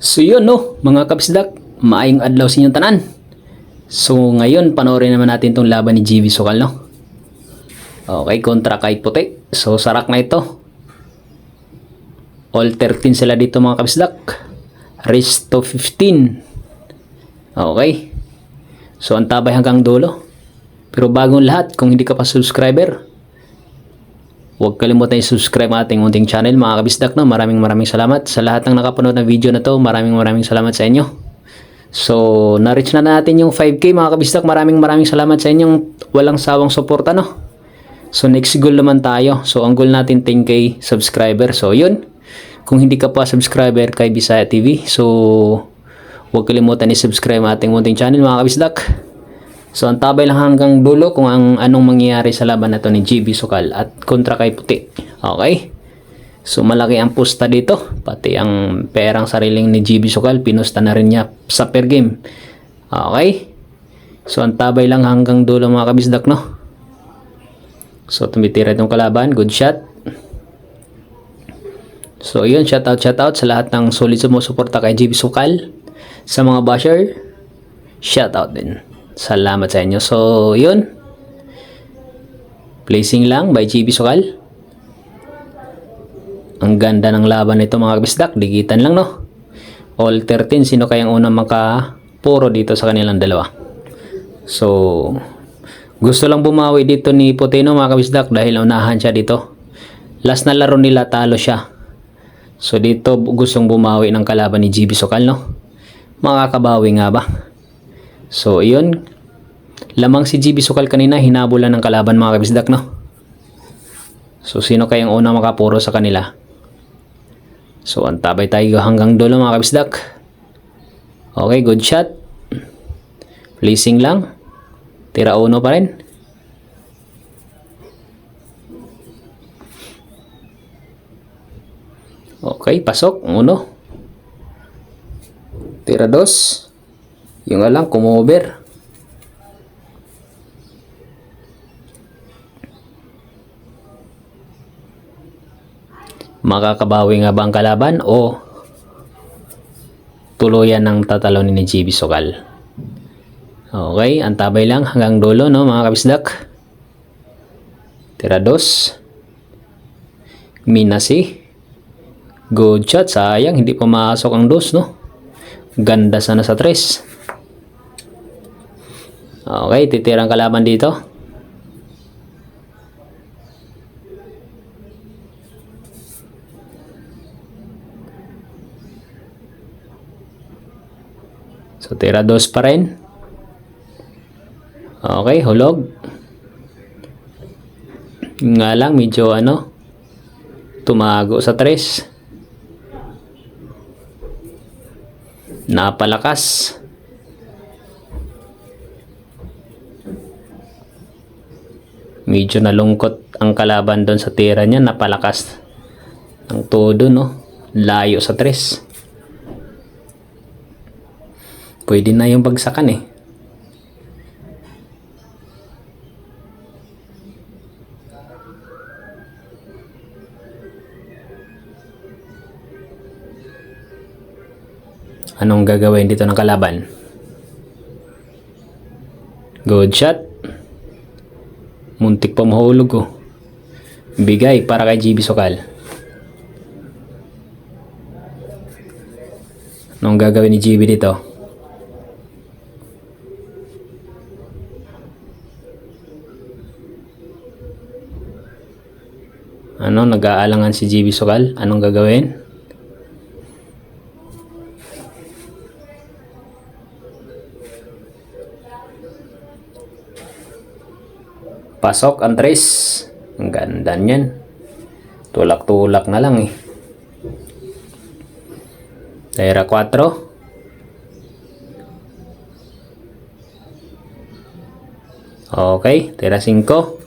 So yun no, mga kabisdak, maayong adlaw sa inyong tanan. So ngayon, panoorin naman natin tong laban ni GB Sokal no. Okay, kontra kay Puti. So sarak na ito. All 13 sila dito mga kabisdak. Race to 15. Okay. So ang tabay hanggang dulo. Pero bagong lahat, kung hindi ka pa subscriber, huwag kalimutan i-subscribe ang ating munting channel mga kabisdak no. Maraming salamat sa lahat ng nakapanood ng video na to. Maraming salamat sa inyo. So na-reach na natin yung 5K mga kabisdak. Maraming salamat sa inyong walang sawang suporta no. So next goal naman tayo. So ang goal natin 10K subscriber. So yun. Kung hindi ka pa subscriber kay Bisaya TV, so huwag kalimutan i-subscribe ang ating munting channel mga kabisdak. So ang tabay lang hanggang dulo kung anong mangyayari sa laban na to ni GB Sokal at kontra kay Puti. Okay? So malaki ang pusta dito. Pati ang perang sariling ni GB Sokal, pinusta na rin niya sa per game. Okay? So ang tabay lang hanggang dulo mga kabisdak no. So tumitira itong kalaban. Good shot. So yun, shoutout sa lahat ng solid sumusuporta kay GB Sokal. Sa mga basher, shoutout din. Salamat sa inyo. So yun, placing lang by GB Sokal. Ang ganda ng laban nito mga kabisdak. Digitan lang no. All 13, sino kayang unang makapuro dito sa kanilang dalawa. So gusto lang bumawi dito ni Putino mga kabisdak dahil unahan siya dito. Last na laro nila, talo siya. So dito gustong bumawi ng kalaban ni GB Sokal no. Makakabawi nga ba? So yun, lamang si GB Sokal kanina, hinabulan ng kalaban mga kabisdak no. So sino kayang unang makapuro sa kanila? So antabay tayo hanggang dulo mga kabisdak. Okay, good shot. Placing lang. Tira uno pa rin. Okay, pasok. Uno. Tira dos. Yung alang, kumover. Makakabawi nga ba ang kalaban o tuluyan ng tatalonin ni GB Sokal? Okay, antabay lang hanggang dulo no mga kabisdak. Tira dos. Minasi. Good shot, sayang hindi pumasok ang dos no. Ganda sana sa tres. Okay, titirang kalaban dito. So tira dos pa rin. Okay, hulog. Nga lang medyo tumago sa tres. Napalakas. Medyo nalungkot ang kalaban doon sa tira niya. Napalakas ang todo no. Layo sa tres. Pwede na yung bagsakan eh. Anong gagawin dito ng kalaban? Good shot. Muntik pa mahulog ko. Bigay para kay GB Sokal. Anong gagawin ni GB dito? Nag-aalangan si GB Sokal? Anong gagawin? Pasok ang tres. Ang ganda niyan. Tulak-tulak na lang eh. Tira 4. Okay, tira 5.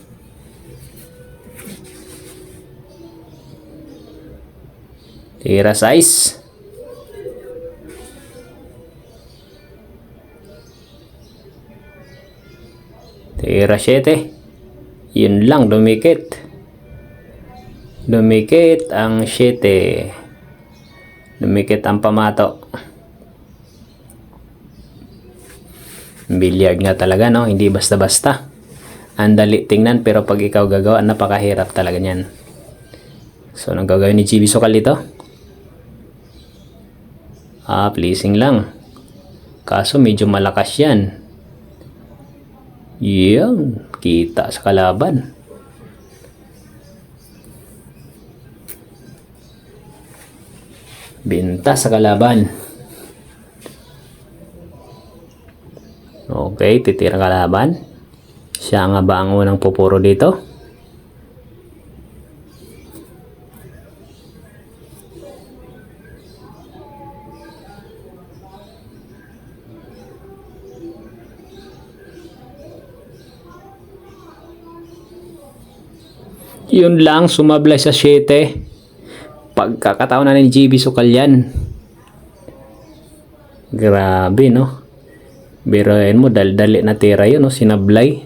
Tira 6. Tira 7. Yun lang, dumikit. Dumikit ang 7. Dumikit ang pamato. Billiard nga talaga, no? Hindi basta-basta. Ang dali tingnan, pero pag ikaw gagawa, napakahirap talaga niyan. So, anong gagawin ni GB Sokal dito? Pleasing lang. Kaso, medyo malakas yan. Yan. Kita sa kalaban. Binta sa kalaban. Okay, titira kalaban. Siya nga ba ang unang pupuro dito? Yun lang, sumablay sa 7. Pagkakataon na ni GB Sokal yan. Grabe, no? Biruin mo, dali na tira yun, no? Sinablay.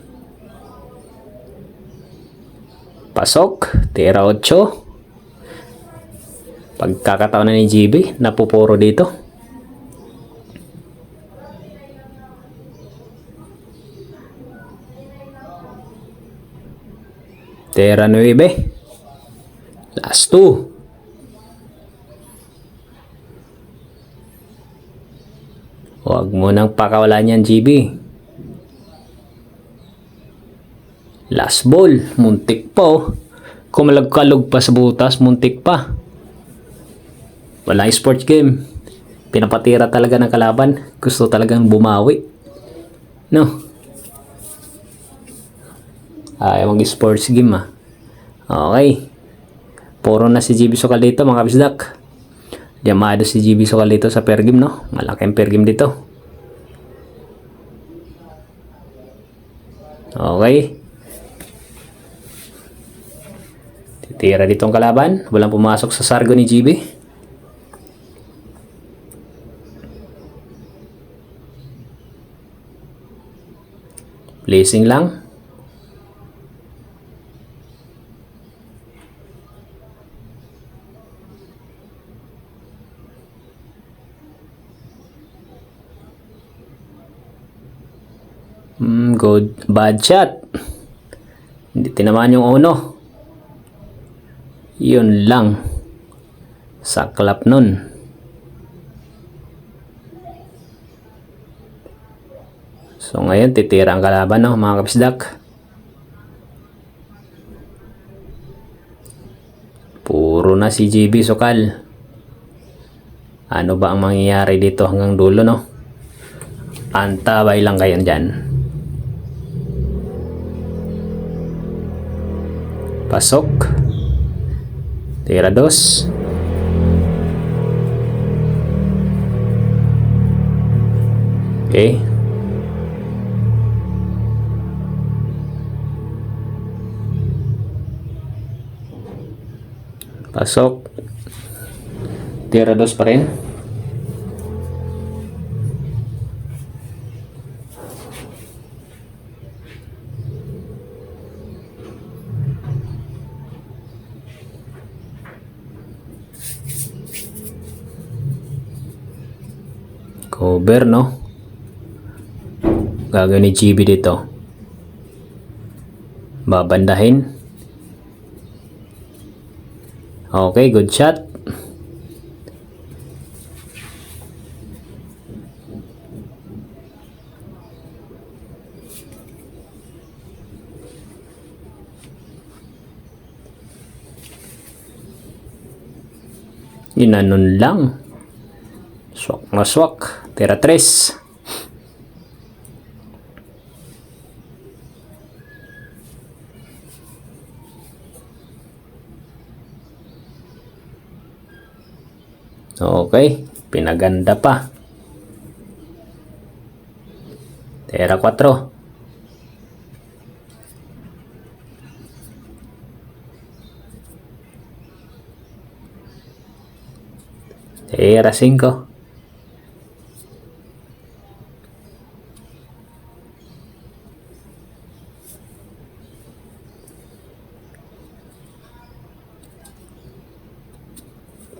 Pasok, tira 8. Pagkakataon na ni GB, napupuro dito. Tira 9. Last 2. Huwag mo nang pakawalan yan, GB. Last ball. Muntik pa, oh. Kumalagkalog pa sa butas, muntik pa. Wala sports game. Pinapatira talaga ng kalaban. Gusto talagang bumawi. No? Ayaw mag-sports game, ah. Okay. Puro na si GB Sokal dito, mga kabisdak. Yamado si GB Sokal dito sa per game, no? Malaking per game dito. Okay. Titira dito ang kalaban. Walang pumasok sa sargo ni GB. Placing lang. Good. Bad shot. Hindi tinamaan yung uno. Yun lang. Saklap nun. So ngayon titira ang kalaban, no, mga kabisdak. Puro na si GB Sokal. Ano ba ang mangyayari dito hanggang dulo, no? Antabay lang kayo dyan. Pasok. Tira 2. Okay. Pasok. Tira 2 pa rin. Cover, no? Gagawin ni GB dito. Babandahin. Okay, good shot. Inanon lang. Swak na swak. Tira 3. Okay. Pinaganda pa. Tira 4. Tira 5.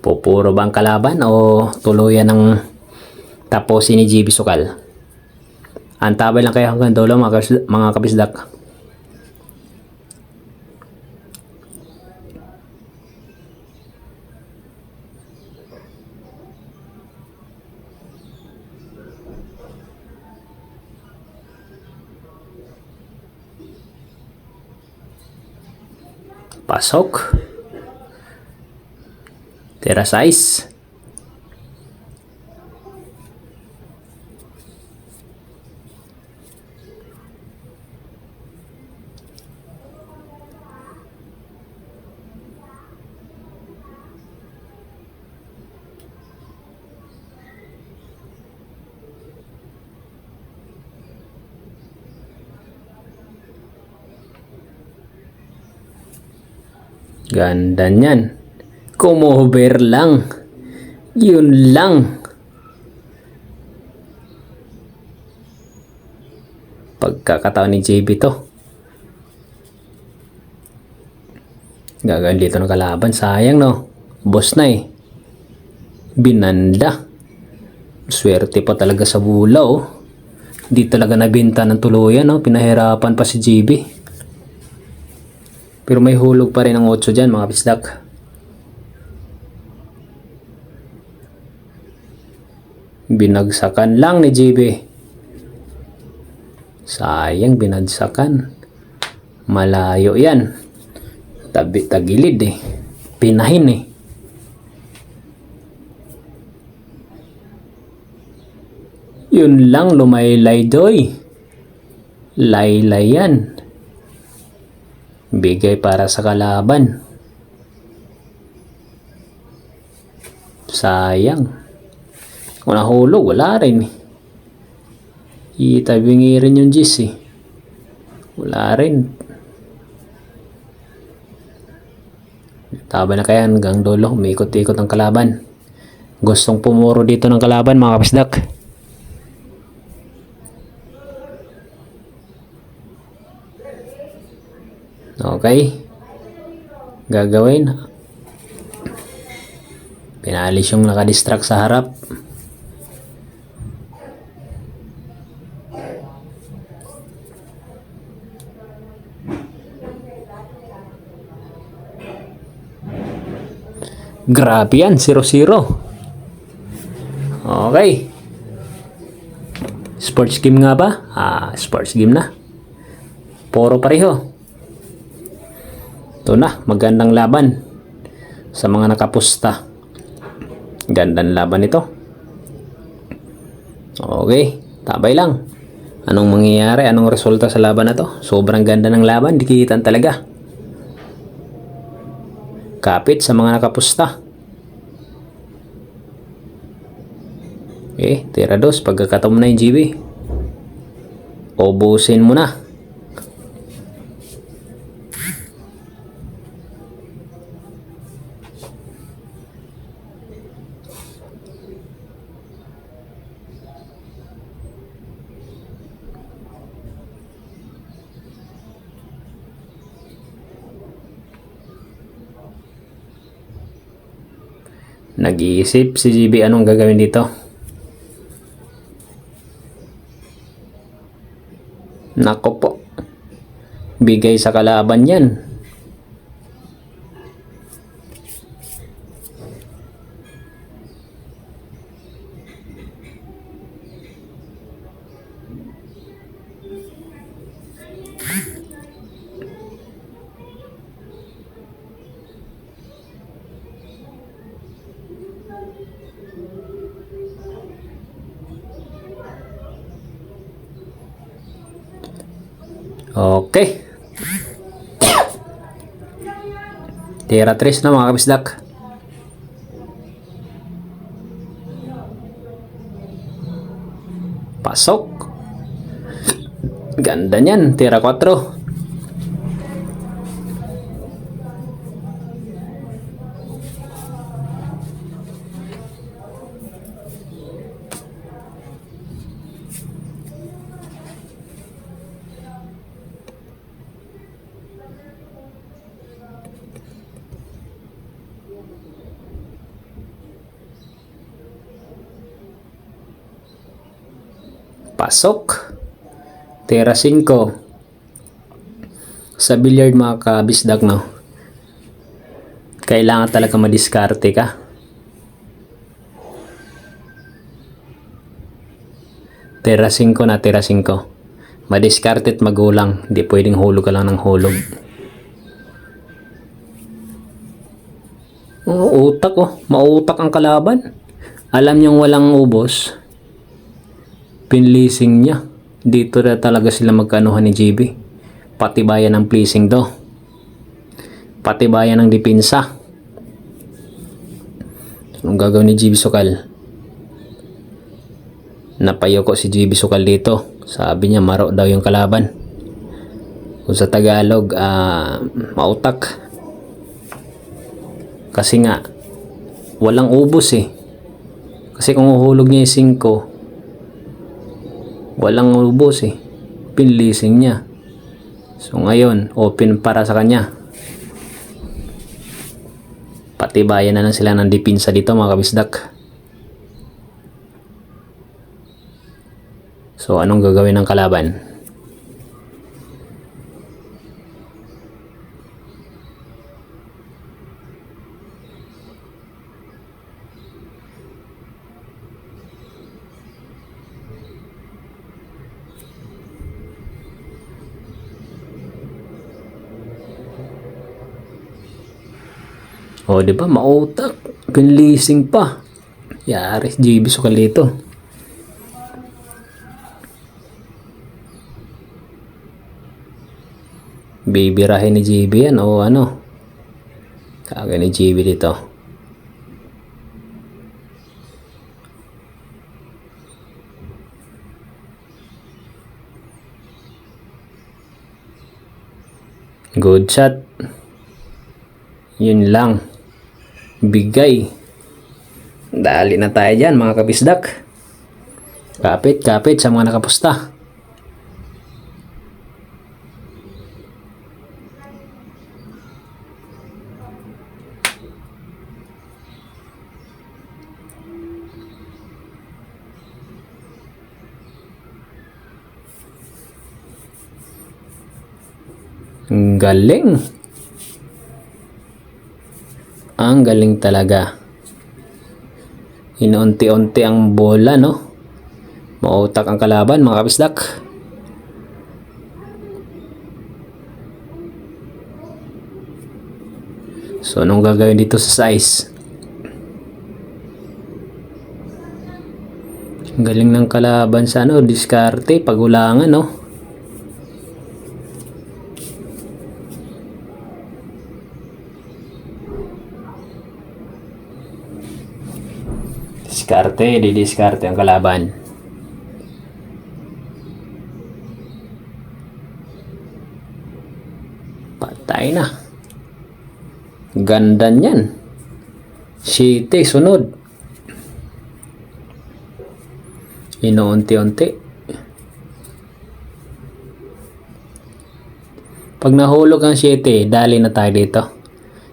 Pupuro ba ang kalaban o tuluyan ng tapusin ni GB Sokal? Antabay lang kayo hanggang dulo mga kabisdak. Pasok. Tira size. Ganda niyan. Kumover lang. Yun lang. Pagkakataon ni JB to. Gagawin dito ng kalaban. Sayang no. Boss na eh. Binanda. Swerte pa talaga sa bula oh. Di talaga nabenta ng tuluyan no. Pinahirapan pa si JB. Pero may hulog pa rin ang 8 dyan mga bisdak. Binagsakan lang ni JB. Sayang binagsakan. Malayo yan. Tagilid eh. Pinahin eh. Yun lang lumaylay doy. Laylay yan. Bigay para sa kalaban. Sayang. Kung nahulog, wala rin eh. Itabingi rin yung G's eh. Wala rin. Taba na kaya hanggang dulo. Umikot-ikot ang kalaban. Gustong pumuro dito ng kalaban mga kapisdak. Okay. Gagawin. Pinalis yung nakadistract sa harap. Grabe yan. 0-0. Okay. Sports game nga ba? Sports game na. Puro pareho. Ito na, magandang laban sa mga nakapusta. Gandang laban ito. Okay, tabay lang. Anong mangyayari? Anong resulta sa laban na to? Sobrang ganda ng laban, dikitan talaga. Kapit sa mga nakapusta. Okay, tira dos. Pagkakatom na yung GB. Ubusin mo na. Nag-iisip si GB anong gagawin dito. Nako po. Bigay sa kalaban yan. Okay. Tira 3 na mga kabisdak. Pasok. Ganda niyan. Tira 4. Pasok. Tira 5. Sa billiard mga kabisdak, no, kailangan talaga madiskarte ka. Tira 5 na, tira 5. Madiskarte at magulang. Hindi pwedeng hulog ka lang ng hulog. Utak, oh. Mautak ang kalaban. Alam niyang walang ubos. Pinlising niya. Dito na talaga sila magkaanuhan ni GB. Patibayan ng pleasing to. Patibayan ng dipinsa. Anong gagawin ni GB Sukal? Napayoko si GB Sukal dito. Sabi niya maro daw yung kalaban. Kung sa Tagalog, mautak. Kasi nga, walang ubos eh. Kasi kung uhulog niya yung 5, walang ubos eh. Pinlising niya. So ngayon, open para sa kanya. Patibayan na lang sila ng dipinsa dito mga kabisdak. So anong gagawin ng kalaban? O, di ba? Mautak. Pinlising pa. Yari, GB Sukal dito. Bibirahin ni GB yan o ano? Kagaya ni GB dito. Good shot. Yun lang. Bigay. Dali na tayo dyan mga kabisdak. Kapit sa mga nakapusta. Ang galing. Ang galing talaga. Inuunti-unti ang bola, no? Mautak ang kalaban, mga kabisdak. So, anong gagawin dito sa size? Ang galing ng kalaban sa ano, diskarte, pagulangan, no? Didiskarte ang kalaban. Patay na. Ganda niyan. City, sunod. Inuunti-unti. Pag nahulog ang 7, dali na tayo dito.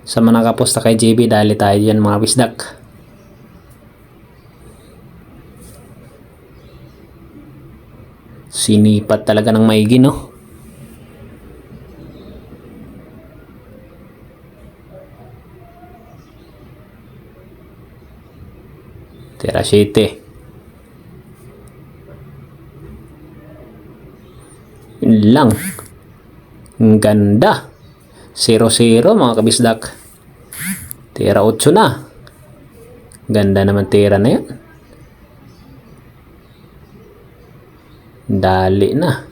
Sa mga nakaposta kay JB, dali tayo dyan mga bisdak. Sinipat talaga ng maigi, no? Tira 7. Yun lang. Ang ganda. 0-0 mga kabisdak. Tira 8 na. Ganda naman tira na yan. Dali na.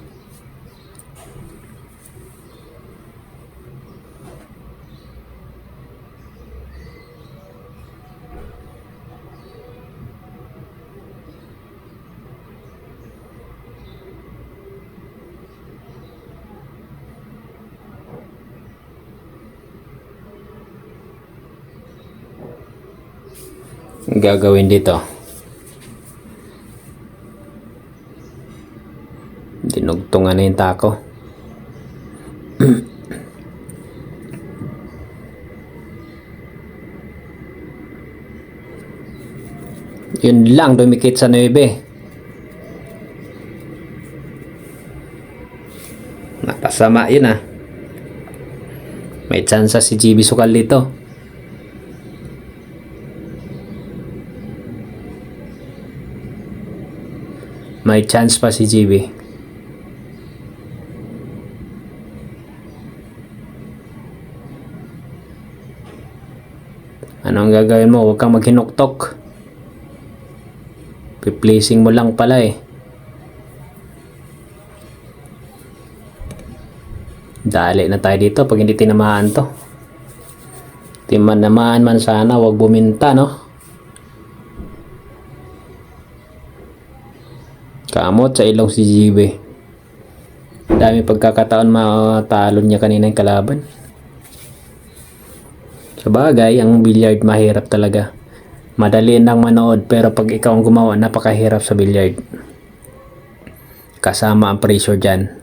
Gagawin dito. Dinugtungan na yung tako. Yun lang, dumikit sa 9. Sama yun ah. May chance si GB Sukal dito. May chance pa si GB. Ano ang gagawin mo? Huwag kang maghinuktok. Pi-placing mo lang pala eh. Dali na tayo dito pag hindi tinamaan to. Tinamaan man sana, huwag buminta no. Kamot sa ilong si GB. Dami pagkakataon matalo niya kanina yung kalaban. Sabagay, ang billiard mahirap talaga. Madali lang manood pero pag ikaw ang gumawa, napakahirap sa billiard. Kasama ang pressure dyan.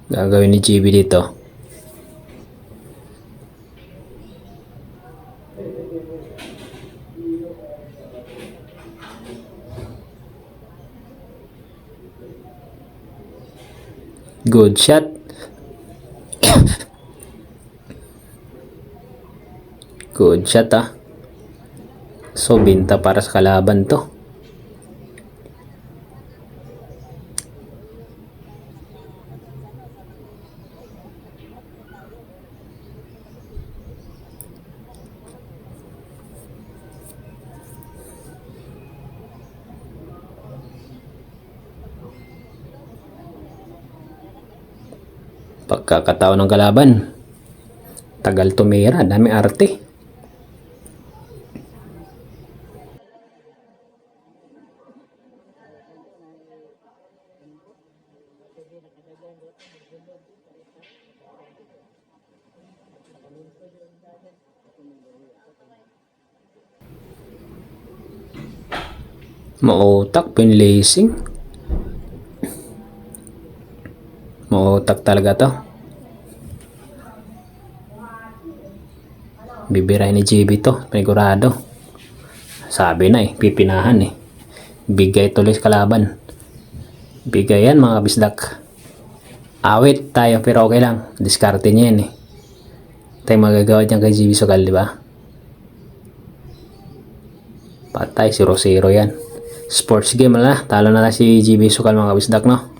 Gagawin ni GB dito. Good shot. Good shot ah. So binta para sa kalaban to. Pagkakataon ng kalaban. Tagal tumira, dami arte. Mautak, pinlacing. Mautak talaga to. Bibirahin ni GB to, panigurado. Sabi na eh, pipinahan eh. Bigay tuloy sa kalaban. Bigay yan mga kabisdak. Awit tayo pero okay lang. Diskarte niya yan eh. Tayo magagawa dyan kay GB Sukal, di ba? Patay, 0-0 yan. Sports game na. Talo na si GB Sukal mga kabisdak, no?